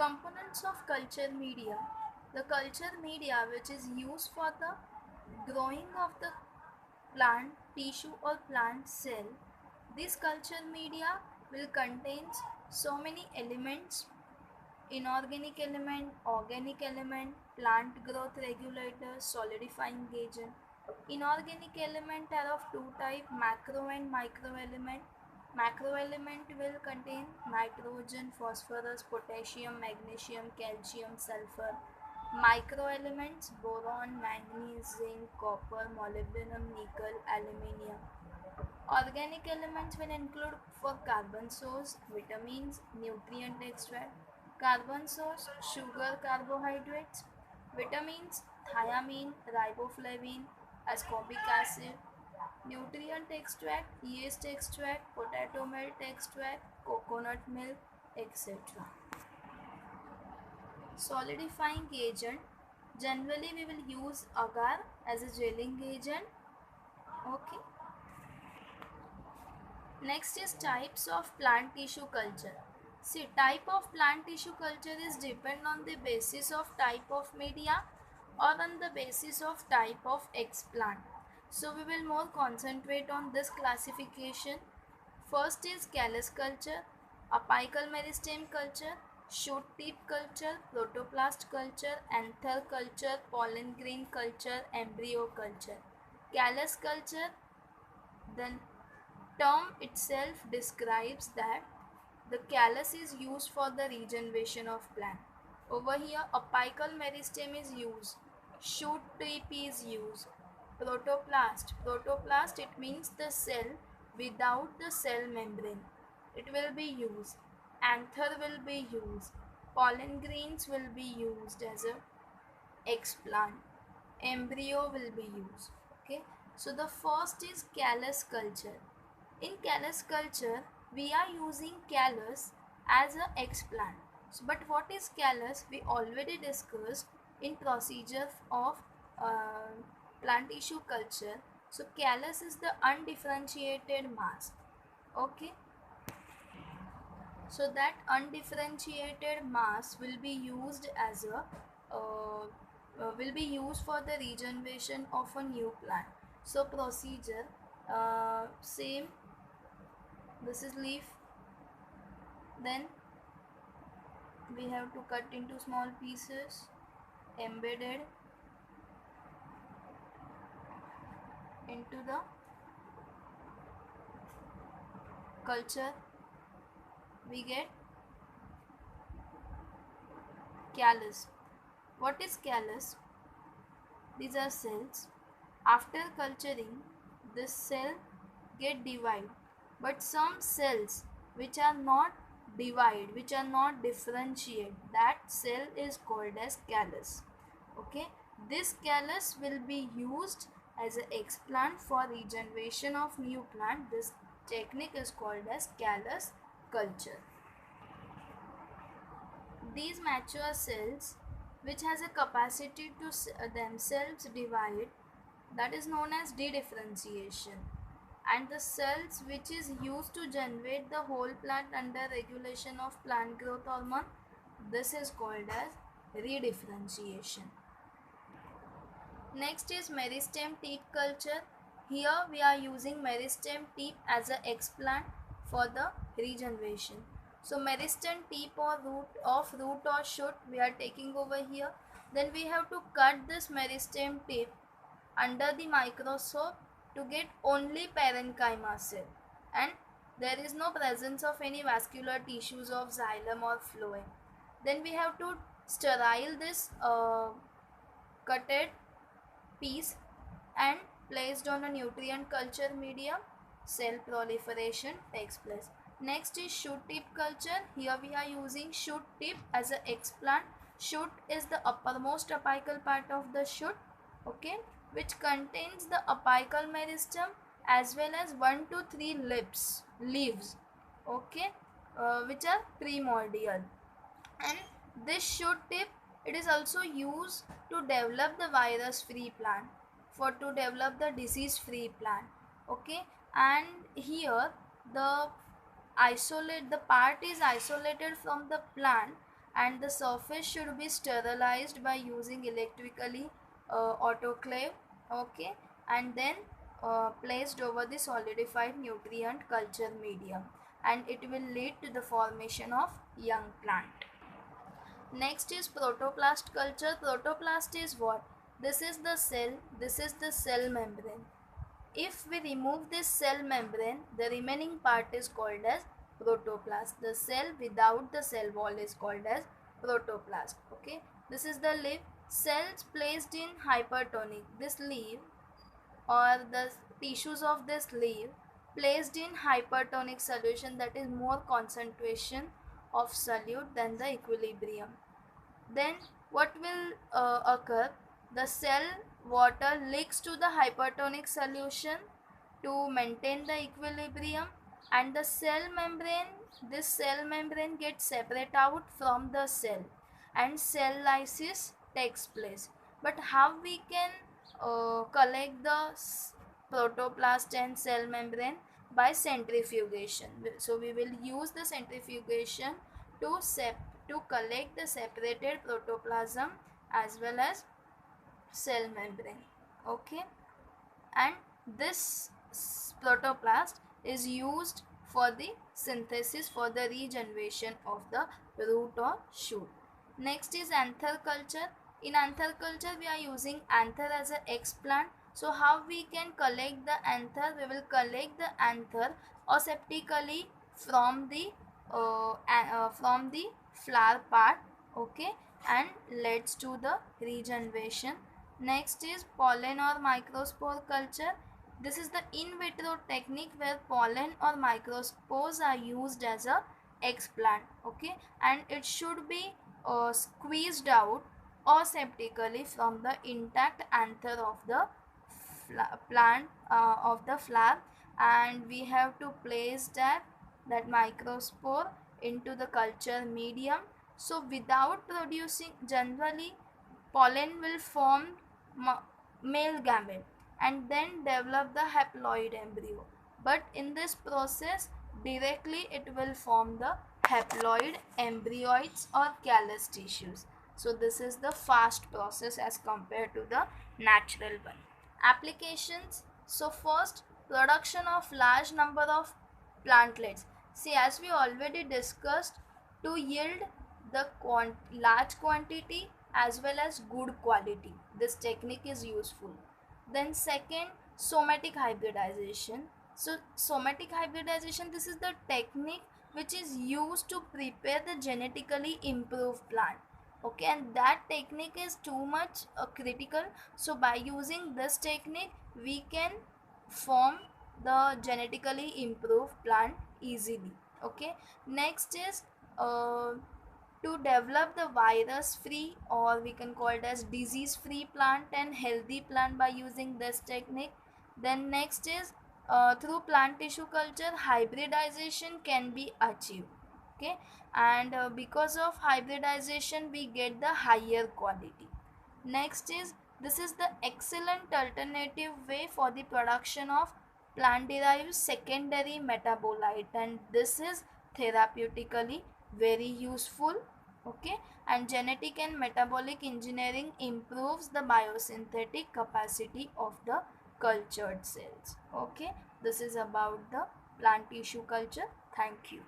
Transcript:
Components of culture media. The culture media which is used for the growing of the plant tissue or plant cell. This culture media will contain so many elements: inorganic element, organic element, plant growth regulator, solidifying agent. Inorganic element are of two type: macro and micro element. Macro element will contain nitrogen, phosphorus, potassium, magnesium, calcium, sulfur. Micro elements: boron, manganese, zinc, copper, molybdenum, nickel, aluminium. Organic elements will include for carbon source, vitamins, nutrient extract, carbon source, sugar, carbohydrates, vitamins, thiamine, riboflavin, ascorbic acid, nutrient extract, yeast extract, potato melt extract, coconut milk, etc. Solidifying agent. Generally, we will use agar as a gelling agent. Okay. Next is types of plant tissue culture. See, type of plant tissue culture is depend on the basis of type of media or on the basis of type of explant. So we will more concentrate on this classification. First is callus culture, apical meristem culture, shoot tip culture, protoplast culture, anther culture, pollen grain culture, embryo culture. Callus culture, then term itself describes that the callus is used for the regeneration of plant. Over here, apical meristem is used, shoot tip is used, protoplast it means the cell without the cell membrane. It will be used. Anther will be used. Pollen grains will be used as a explant. Embryo will be used. Okay. So the first is callus culture. In callus culture, we are using callus as a explant. So, but what is callus? We already discussed in procedure of uh, plant tissue culture. So, callus is the undifferentiated mass. Okay. So that undifferentiated mass will be used as a will be used for the regeneration of a new plant. So procedure same. This is leaf. Then we have to cut into small pieces, embedded into the culture. We get callus. What is callus? These are cells. After culturing, this cell get divided. But some cells which are not divide, which are not differentiate, that cell is called as callus. Okay, this callus will be used as an explant for regeneration of new plant. This technique is called as callus culture. These mature cells which has a capacity to themselves divide, that is known as dedifferentiation, and the cells which is used to generate the whole plant under regulation of plant growth hormone, this is called as redifferentiation. Next is meristem tip culture. Here we are using meristem tip as a explant for the regeneration. So meristem tip or root or shoot we are taking over here. Then we have to cut this meristem tip under the microscope to get only parenchyma cell, and there is no presence of any vascular tissues of xylem or phloem. Then we have to sterile this cutted piece and placed on a nutrient culture medium. Cell proliferation takes place. Next is shoot tip culture. Here we are using shoot tip as an explant. Shoot is the uppermost apical part of the shoot, okay, which contains the apical meristem as well as 1 to 3 leaves, okay, which are primordial. And this shoot tip, it is also used to develop the virus free plant, for to develop the disease free plant. Okay, and here the part is isolated from the plant and the surface should be sterilized by using electrically autoclave, okay, and then placed over the solidified nutrient culture medium, and it will lead to the formation of young plant. Next is protoplast culture. Protoplast is what? This is the cell, this is the cell membrane. If we remove this cell membrane, the remaining part is called as protoplast. The cell without the cell wall is called as protoplast. Okay, this is the leaf. Cells placed in hypertonic. This leaf or the tissues of this leaf placed in hypertonic solution, that is more concentration of solute than the equilibrium. Then what will occur? The cell water leaks to the hypertonic solution to maintain the equilibrium, and the cell membrane, this cell membrane gets separate out from the cell and cell lysis takes place. But how we can collect the protoplast and cell membrane? By centrifugation. So we will use the centrifugation to to collect the separated protoplasm as well as cell membrane. Okay, and this protoplast is used for the synthesis, for the regeneration of the root or shoot. Next is anther culture. In anther culture we are using anther as an explant. So how we can collect the anther? We will collect the anther aseptically from the flower part, okay, and leads to the regeneration. Next is pollen or microspore culture. This is the in vitro technique where pollen or microspores are used as a explant, okay, and it should be squeezed out aseptically from the intact anther of the plant of the flower, and we have to place that microspore into the culture medium. So without producing, generally pollen will form male gamete and then develop the haploid embryo, but in this process directly it will form the haploid embryoids or callus tissues. So this is the fast process as compared to the natural one. Applications. So first, production of large number of plantlets. See, as we already discussed, to yield the large quantity as well as good quality, this technique is useful. Then second, somatic hybridization. So somatic hybridization, this is the technique which is used to prepare the genetically improved plant, okay, and that technique is too much critical. So by using this technique we can form the genetically improved plant easily, okay. Next is to develop the virus free, or we can call it as disease free plant and healthy plant by using this technique. Then next is through plant tissue culture hybridization can be achieved, okay, and because of hybridization we get the higher quality. Next is, this is the excellent alternative way for the production of plant derived secondary metabolite, and this is therapeutically very useful, okay, and genetic and metabolic engineering improves the biosynthetic capacity of the cultured cells, okay. This is about the plant tissue culture. Thank you.